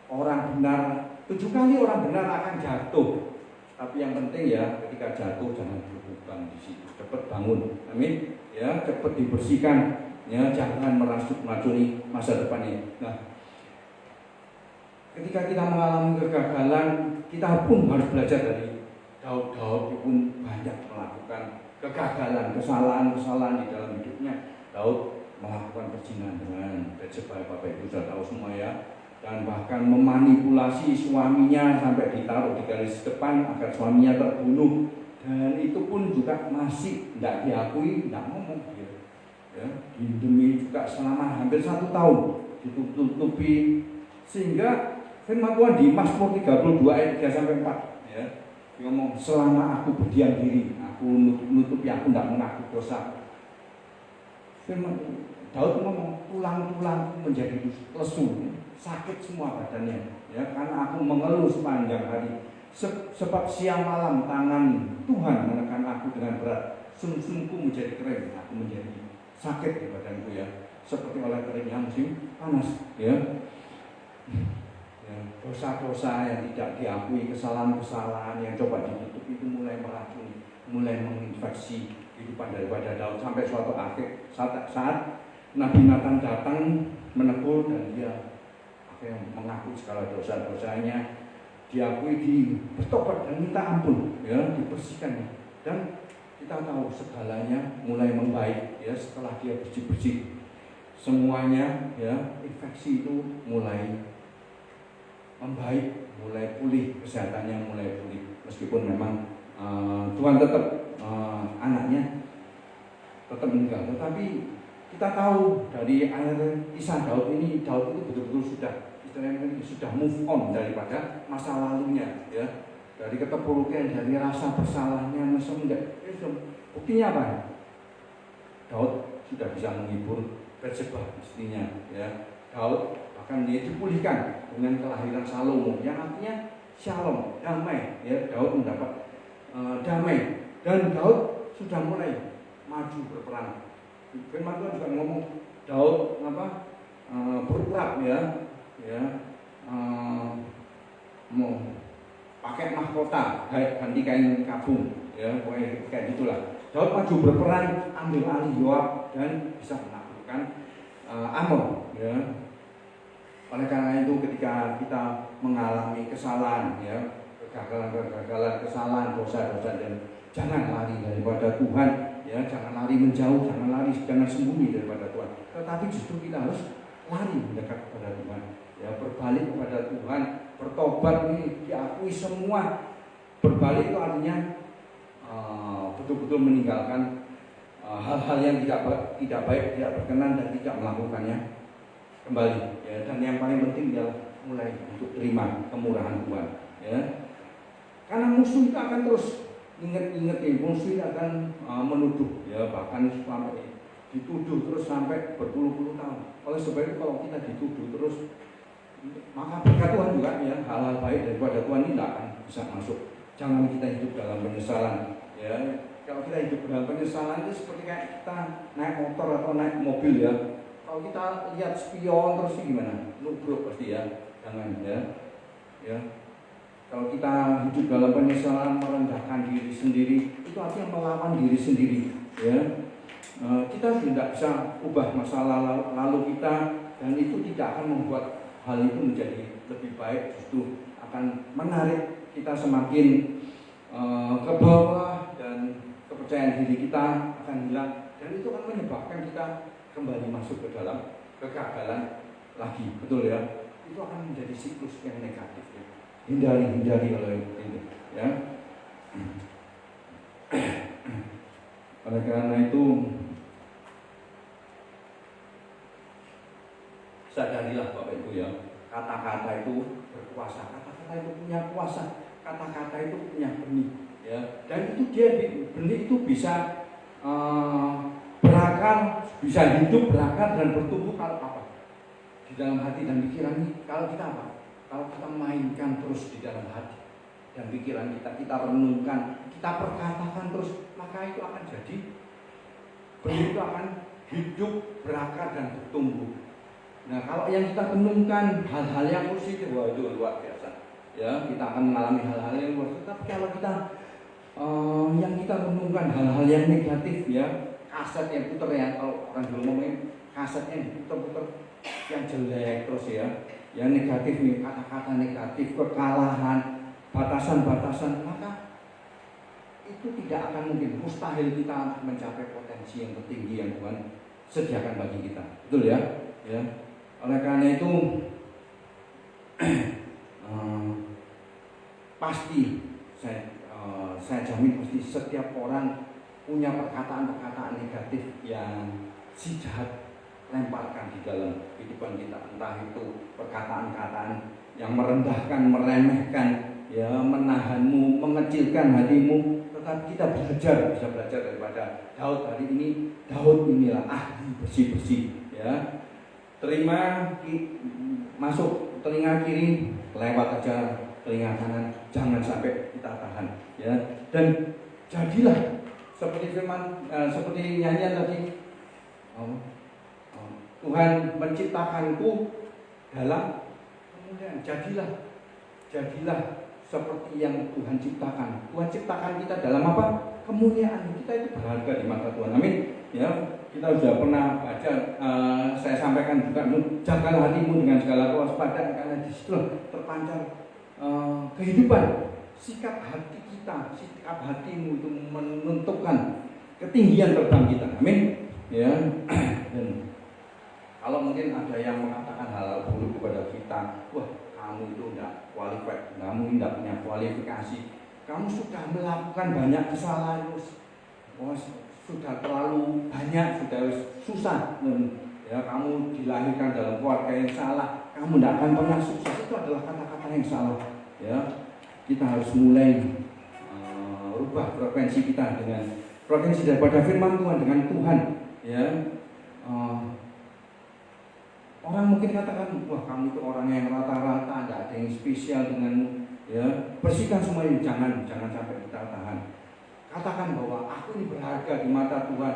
Orang benar, 7 kali orang benar akan jatuh, tapi yang penting ya ketika jatuh jangan berhubung di situ, cepat bangun, amin ya, cepat dibersihkan ya, jangan meracuni masa depannya. Nah, ketika kita mengalami kegagalan, kita pun harus belajar dari Daud. Daud pun banyak melakukan kegagalan, kesalahan di dalam hidupnya. Daud melakukan perzinahan dengan Batseba, Bapak Ibu sudah tahu semua ya. Dan bahkan memanipulasi suaminya sampai ditaruh di garis depan agar suaminya terbunuh. Dan itu pun juga masih tidak diakui, tidak ngomong gitu. Ya, dihidumi juga selama hampir 1 tahun, ditutupi, sehingga firman Tuhan di Mazmur 32 ayat 3-4 ya, dia ngomong, selama aku berdiam diri, aku nutupi, aku tidak mengaku dosa. Firman Daud ngomong, tulang-tulang menjadi lesu, sakit semua badannya ya, karena aku mengeluh sepanjang hari. Sebab siang malam tangan Tuhan menekan aku dengan berat, sumsumku menjadi kering, aku menjadi sakit di badanku ya, seperti oleh teringnya musim panas ya. Ya, dosa-dosa yang tidak diakui, kesalahan-kesalahan yang coba ditutup itu mulai meracuni, mulai menginfeksi kehidupan daripada Daud sampai suatu akhir saat Nabi Nathan datang menegur dan dia mengaku segala dosa-dosanya, diakui, bertobat dan minta ampun, ya, dibersihkan. Dan kita tahu segalanya mulai membaik, ya, setelah dia bersih-bersih semuanya, ya, infeksi itu mulai membaik, mulai pulih, kesehatannya mulai pulih. Meskipun memang Tuhan tetap anaknya tetap meninggal, tetapi kita tahu dari akhir kisah Daud ini, Daud itu betul-betul sudah move on daripada masa lalunya, ya, dari keterpurukan, dari rasa bersalahnya, semenjak buktinya apa? Daud sudah bisa menghibur Batseba istrinya, ya. Daud bahkan dia dipulihkan dengan kelahiran Salomo, yang artinya shalom, damai, ya. Daud mendapat damai, dan Daud sudah mulai maju berperang. Firman Tuhan juga ngomong Daud berperang, ya, mau pakai mahkota, ganti kain kabung, ya, pokoknya kayak gitulah. Daud maju berperang, ambil alih Yoab dan bisa menaklukkan Amon, ya. Oleh karena itu ketika kita mengalami kesalahan, ya, kegagalan, kesalahan, dosa-dosa, dan jangan lari daripada Tuhan, ya, jangan lari menjauh, jangan sembunyi daripada Tuhan. Tetapi justru kita harus lari mendekat kepada Tuhan, ya, berbalik kepada Tuhan, bertobat, ini diakui semua. Berbalik itu artinya betul-betul meninggalkan hal-hal yang tidak baik, tidak berkenan, dan tidak melakukannya kembali, ya. Dan yang paling penting adalah mulai untuk terima kemurahan Tuhan, ya. Karena musuh itu akan terus ingat-ingat, musuh itu akan menuduh, ya, bahkan sampai dituduh terus sampai berpuluh-puluh tahun. Oleh sebab itu kalau kita dituduh terus, maka berkat Tuhan juga, ya, hal-hal baik daripada Tuhan ini tidak akan bisa masuk. Jangan kita hidup dalam penyesalan, ya. Kalau kita hidup dalam penyesalan itu seperti kayak kita naik motor atau naik mobil, ya. Kalau kita lihat spion terus gimana? Nubruk pasti, ya. Jangan, ya. Ya. Kalau kita hidup dalam penyesalan, merendahkan diri sendiri, itu artinya melawan diri sendiri, ya. Kita tidak bisa ubah masa lalu kita, dan itu tidak akan membuat hal itu menjadi lebih baik, justru akan menarik kita semakin ke bawah, dan kepercayaan diri kita akan hilang, dan itu akan menyebabkan kita kembali masuk ke dalam kegagalan lagi, betul, ya. Itu akan menjadi siklus yang negatif, ya. Hindari oleh itu, ya. Oleh karena itu sadarilah Bapak Ibu, ya, kata-kata itu berkuasa, kata-kata itu punya kuasa, kata-kata itu punya benih, ya. Dan itu benih itu bisa berakar, bisa hidup, berakar, dan bertumbuh kalau apa? Di dalam hati dan pikiran ini. Kalau kita apa? Kalau kita mainkan terus di dalam hati dan pikiran kita renungkan, kita perkatakan terus, maka itu akan jadi benih, itu akan hidup, berakar, dan bertumbuh. Nah, kalau yang kita renungkan hal-hal yang positif, wah, itu luar biasa, ya, kita akan mengalami hal-hal yang luar biasa. Tapi kalau kita yang kita renungkan hal-hal yang negatif, ya, kaset yang puter, ya, kalau orang dulu ngomongin kasetnya puter-puter yang jelek terus, ya, yang negatif nih, kata-kata negatif, kekalahan, batasan-batasan, maka itu tidak akan mungkin, mustahil kita mencapai potensi yang tertinggi yang Tuhan sediakan bagi kita, betul, ya, ya. Oleh karena itu pasti saya jamin pasti setiap orang punya perkataan-perkataan negatif yang si jahat lemparkan di dalam kehidupan kita, entah itu perkataan-perkataan yang merendahkan, meremehkan, ya, menahanmu, mengecilkan hatimu. Tetapi kita bisa belajar daripada Daud hari ini. Daud inilah ahli bersih-bersih, ya. Terima, masuk telinga kiri, lewat aja telinga kanan, jangan sampai kita tahan, ya. Dan jadilah seperti firman, seperti nyanyian tadi, Tuhan menciptakanku dalam kemuliaan. Jadilah seperti yang Tuhan ciptakan. Tuhan ciptakan kita dalam apa? Kemuliaan. Kita itu berharga di mata Tuhan. Amin. Ya, kita sudah pernah baca. Saya sampaikan juga, jagalah hatimu dengan segala kewaspadaan, karena di situ terpancar kehidupan. Sikap hati kita, sikap hatimu itu menentukan ketinggian terbang kita. Amin. Ya. Dan kalau mungkin ada yang mengatakan hal buruk kepada kita, wah kamu itu tidak qualified, kamu tidak punya kualifikasi, kamu sudah melakukan banyak kesalahan, wah sudah terlalu banyak, sudah susah, ya kamu dilahirkan dalam keluarga yang salah, kamu tidak akan pernah sukses. Itu adalah kata-kata yang salah. Ya, kita harus mulai rubah frekuensi kita dengan frekuensi daripada firman Tuhan, dengan Tuhan. Ya. Orang mungkin katakan, wah kamu itu orang yang rata-rata, tidak ada yang spesial denganmu. Ya, bersihkan semuanya, jangan sampai kita tahan. Katakan bahwa aku ini berharga di mata Tuhan.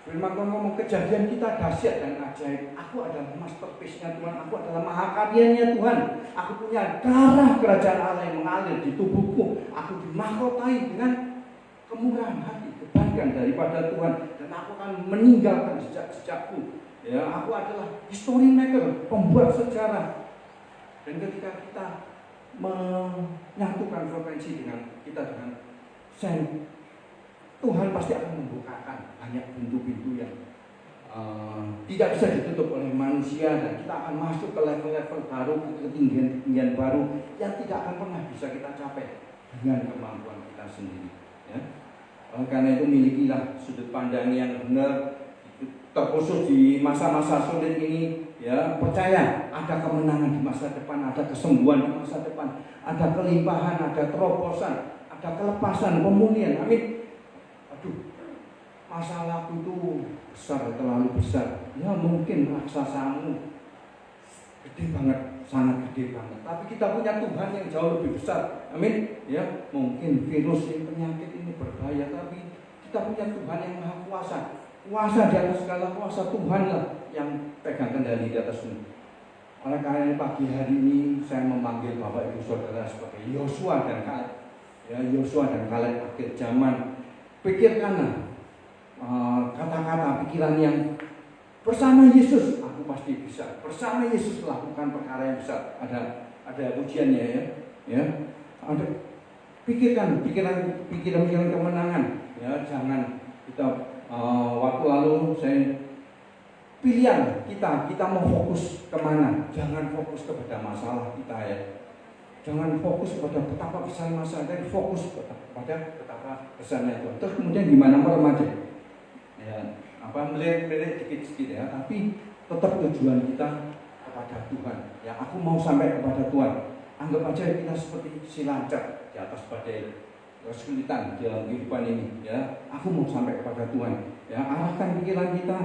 Firman Tuhan ngomong, kejadian kita dahsyat dan ajaib. Aku adalah masterpiece-nya Tuhan, aku adalah mahakaryanya Tuhan. Aku punya darah kerajaan Allah yang mengalir di tubuhku. Aku dimahkotai dengan kemurahan hati, kebaikan daripada Tuhan, dan aku akan meninggalkan jejak-jejakku. Ya, aku adalah history maker, pembuat sejarah. Dan ketika kita menyatukan frekuensi dengan sen, Tuhan pasti akan membukakan banyak pintu-pintu yang tidak bisa ditutup oleh manusia, dan kita akan masuk ke level-level baru, ke ketinggian baru yang tidak akan pernah bisa kita capai dengan kemampuan kita sendiri. Ya. Karena itu milikilah sudut pandang yang benar, terkhusus di masa-masa sulit ini. Ya, percaya ada kemenangan di masa depan, ada kesembuhan di masa depan, ada kelimpahan, ada terobosan, ada kelepasan, pemulihan. Amin. Aduh, masalahku itu besar, terlalu besar. Ya mungkin raksasamu gede banget, sangat gede banget. Tapi kita punya Tuhan yang jauh lebih besar. Amin. Ya, mungkin virus ini, penyakit ini berbahaya, tapi kita punya Tuhan yang maha kuasa. Kuasa di atas segala kuasa, Tuhanlah yang pegang kendali di atas ini. Oleh karena pagi hari ini saya memanggil Bapak Ibu Saudara sebagai Yosua dan Kaleb. Ya, Yosua dan Kaleb akhir zaman. Pikirkanlah kata-kata pikiran yang bersama Yesus aku pasti bisa. Bersama Yesus lakukan perkara yang besar. Ada pujiannya ya. Ya. Pikirkan pikiran kemenangan. Ya, jangan kita waktu lalu saya pilihan kita mau fokus kemana? Jangan fokus kepada masalah kita ya. Jangan fokus kepada betapa besar masalah, tapi fokus kepada betapa besarnya Tuhan. Terus kemudian gimana meremaja? Ya, melirik dikit-dikit ya, tapi tetap tujuan kita kepada Tuhan. Ya, aku mau sampai kepada Tuhan. Anggap aja kita seperti si lancar di atas badai, kesulitan dalam kehidupan ini. Ya, aku mau sampai kepada Tuhan. Ya, arahkan pikiran kita,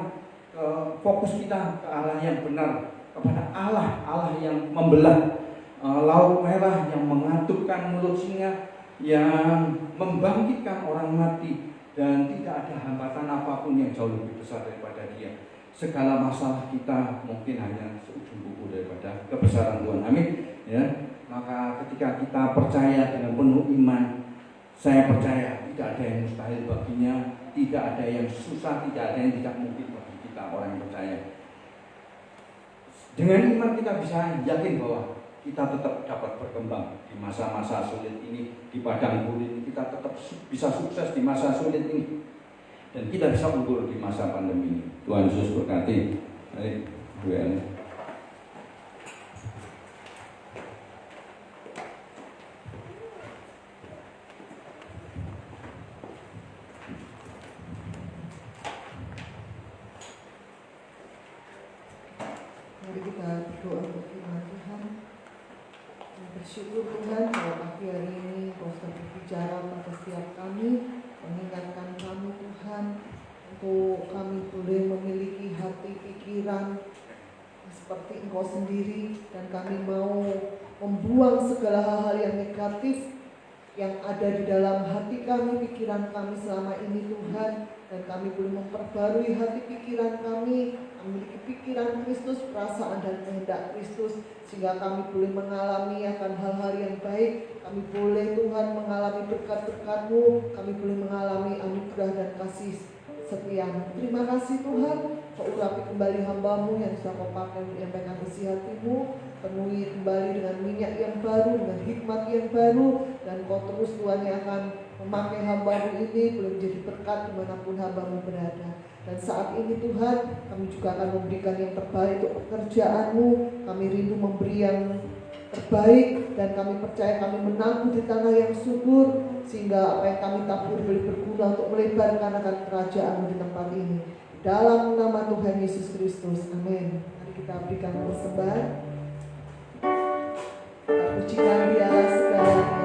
fokus kita ke Allah yang benar, kepada Allah yang membelah laut merah, yang mengatupkan mulut singa, yang membangkitkan orang mati, dan tidak ada hambatan apapun yang jauh lebih besar daripada Dia. Segala masalah kita mungkin hanya seujung kuku daripada kebesaran Tuhan. Amin. Ya, maka ketika kita percaya dengan penuh iman, saya percaya tidak ada yang mustahil baginya, tidak ada yang susah, tidak ada yang tidak mungkin bagi kita orang yang percaya. Dengan iman kita bisa yakin bahwa kita tetap dapat berkembang di masa-masa sulit ini, di padang gurun ini, kita tetap bisa sukses di masa sulit ini, dan kita bisa unggul di masa pandemi ini. Tuhan Yesus berkati. Mari kita berdoa untuk firman Tuhan. Bersyukur Tuhan bahwa pagi hari ini Kau sudah berbicara pada setiap kami, mengingatkan kami Tuhan, untuk kami boleh memiliki hati pikiran seperti Engkau sendiri, dan kami mau membuang segala hal-hal yang negatif yang ada di dalam hati kami, pikiran kami selama ini Tuhan. dan kami boleh memperbarui hati pikiran kami, memiliki pikiran Kristus, perasaan dan kehendak Kristus, sehingga kami boleh mengalami akan hal-hal yang baik. Kami boleh Tuhan mengalami berkat-berkat-Mu, kami boleh mengalami anugerah dan kasih setia. Terima kasih Tuhan, Kau urapi kembali hamba-Mu yang sudah Kau pakai untuk menyampaikan isi hati-Mu. Penuhi kembali dengan minyak yang baru, dengan hikmat yang baru, dan Kau terus Tuhan yang akan memakai hamba-Mu ini boleh menjadi berkat dimanapun hamba-Mu berada. Dan saat ini Tuhan, kami juga akan memberikan yang terbaik untuk pekerjaan-Mu. Kami rindu memberi yang terbaik, dan kami percaya kami menabur di tanah yang subur, sehingga apa yang kami tabur boleh berguna untuk melebarkan akan kerajaan-Mu di tempat ini. Dalam nama Tuhan Yesus Kristus, amin. Mari kita berikan persembahan. Pujikan Dialah segalanya.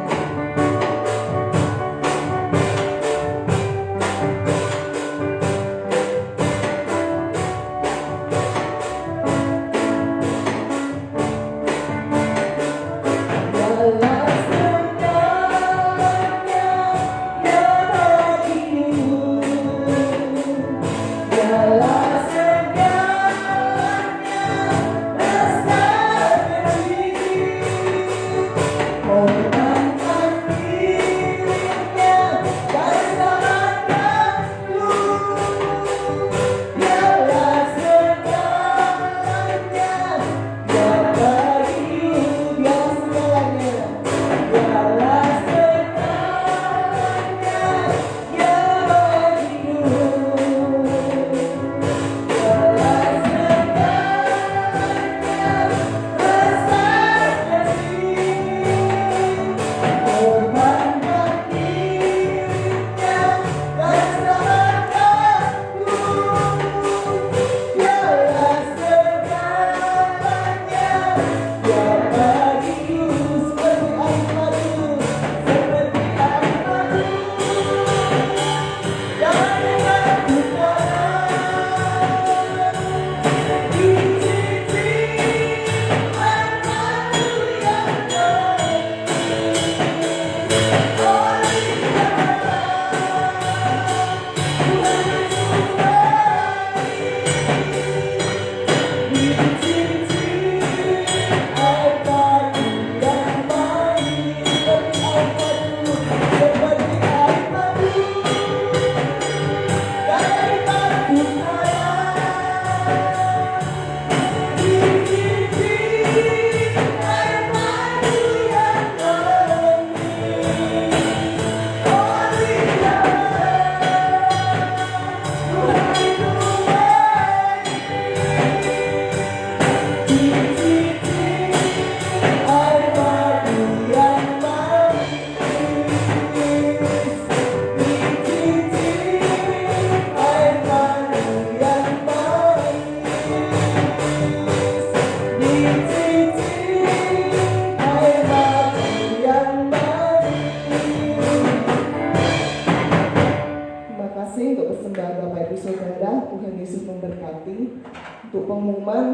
Untuk pengumuman,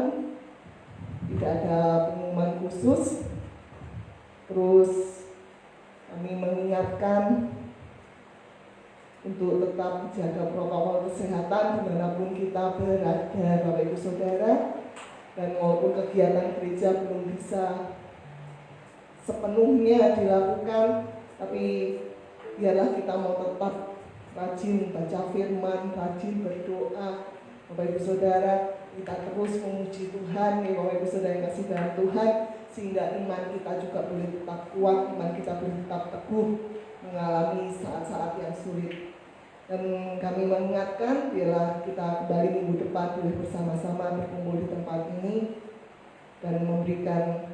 tidak ada pengumuman khusus. Terus kami mengingatkan untuk tetap jaga protokol kesehatan dimanapun kita berada, Bapak Ibu Saudara. Dan walaupun kegiatan gereja belum bisa sepenuhnya dilakukan, tapi biarlah kita mau tetap rajin baca firman, rajin berdoa. Bapak Ibu Saudara, kita terus memuji Tuhan, ya Bapak Ibu Saudara yang kasih dalam Tuhan, sehingga iman kita juga boleh tetap kuat, iman kita boleh tetap teguh mengalami saat-saat yang sulit. Dan kami mengingatkan, biarlah kita kembali minggu depan boleh bersama-sama berkumpul di tempat ini dan memberikan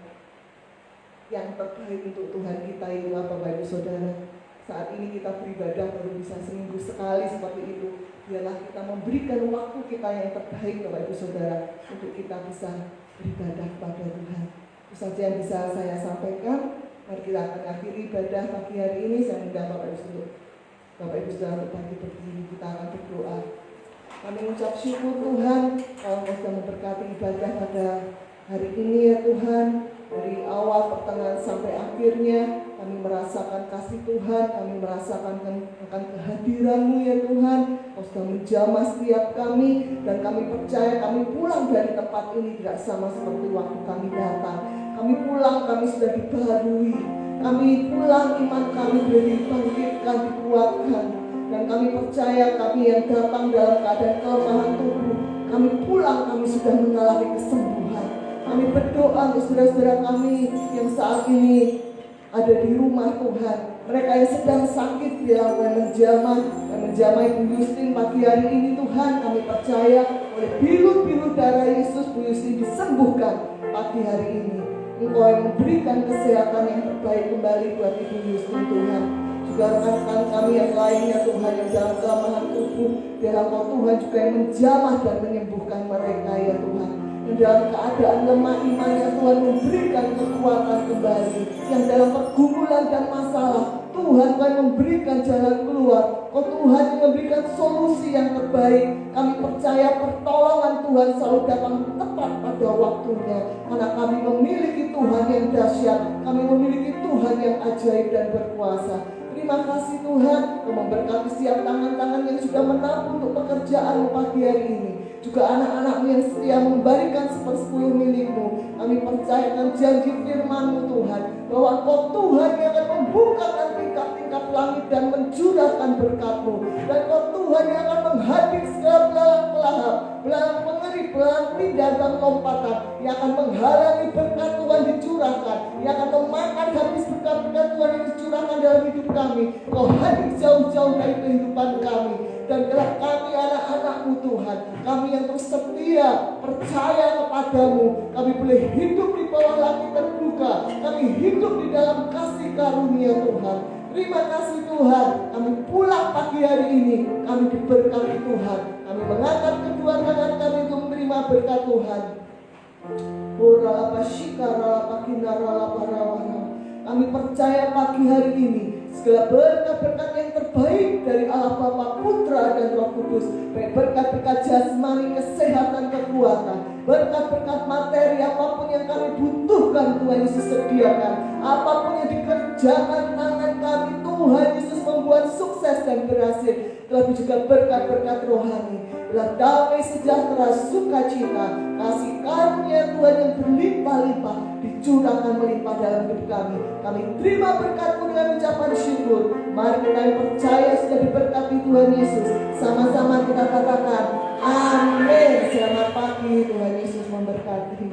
yang terbaik untuk Tuhan kita, itulah Bapak Ibu Saudara. Saat ini kita beribadah baru bisa seminggu sekali seperti itu. Biarlah kita memberikan waktu kita yang terbaik Bapak Ibu Saudara untuk kita bisa beribadah kepada Tuhan. Itu saja yang bisa saya sampaikan. Mari kita akan akhiri ibadah pagi hari ini. Saya undang Bapak Ibu Saudara untuk bangkit berdiri. Kita akan berdoa. Kami mengucap syukur Tuhan, Kau sudah memberkati ibadah pada hari ini ya Tuhan. Dari awal pertengahan sampai akhirnya kami merasa merasakan kasih Tuhan, kami merasakan akan kehadiran-Mu ya Tuhan. Kau sudah menjamah setiap kami, dan kami percaya kami pulang dari tempat ini tidak sama seperti waktu kami datang. Kami pulang, kami sudah dibaharui. Kami pulang, iman kami sudah dibangkitkan, dikuatkan. Dan kami percaya kami yang datang dalam keadaan kelemahan tubuh, kami pulang, kami sudah mengalami kesembuhan. Kami berdoa untuk saudara-saudara kami yang saat ini ada di rumah Tuhan. Mereka yang sedang sakit dilakukan menjamah Ibu Yustin pagi hari ini Tuhan. Kami percaya oleh bilu-bilu darah Yesus Bu Yustin disembuhkan pagi hari ini. Engkau yang memberikan kesehatan yang terbaik kembali buat Ibu Yustin Tuhan. Juga rekan-rekan kami yang lainnya Tuhan yang dalam kelemahan tubuh, biarlah Kau Tuhan juga yang menjamah dan menyembuhkan mereka ya Tuhan. Yang dalam keadaan lemah imannya Tuhan memberikan kekuatan kembali. Yang dalam pergumulan dan masalah Tuhan memberikan jalan keluar. Kau Tuhan yang memberikan solusi yang terbaik. Kami percaya pertolongan Tuhan selalu datang tepat pada waktunya. Karena kami memiliki Tuhan yang dahsyat. Kami memiliki Tuhan yang ajaib dan berkuasa. Terima kasih Tuhan, Kau memberkati setiap tangan-tangan yang sudah menabung untuk pekerjaan pagi hari ini. Juga anak-anak-Mu yang setia memberikan 1/10 milik-Mu. Kami percayakan janji firman-Mu Tuhan, bahwa Kau Tuhan yang akan membukakan tingkap-tingkap langit dan mencurahkan berkat-Mu. Dan Kau Tuhan yang akan menghadir segala belalang pelahap, belalang pengeri, belalang pindah dan lompatan, yang akan menghalangi berkat Tuhan dicurahkan, yang akan memakan habis berkat-berkat Tuhan yang dicurahkan dalam hidup kami. Kau hadir jauh-jauh dari kehidupan kami. Dan biarlah kami anak-anak-Mu Tuhan, kami yang terus setia, percaya kepadamu, kami boleh hidup di bawah langit terbuka, kami hidup di dalam kasih karunia Tuhan. Terima kasih Tuhan, kami pulang pagi hari ini, kami diberkati Tuhan. Kami mengangkat kedua tangan kami untuk menerima berkat Tuhan. Kami percaya pagi hari ini segala berkat-berkat yang terbaik dari Allah Bapa, Putra dan Roh Kudus, baik berkat-berkat jasmani, kesehatan, kekuatan, berkat-berkat materi, apapun yang kami butuhkan Tuhan Yesus sediakan, apapun yang dikerjakan tangan kami Tuhan Yesus membuat sukses dan berhasil. Tetapi juga berkat-berkat rohani, damai, sejahtera, sukacita, kasih karunia Tuhan yang berlimpah-limpah dicurahkan melimpah dalam hidup kami. Kami terima berkat-Mu dengan ucapan syukur. Mari kita yang percaya sudah diberkati Tuhan Yesus, sama-sama kita katakan amin. Selamat pagi, Tuhan Yesus memberkati.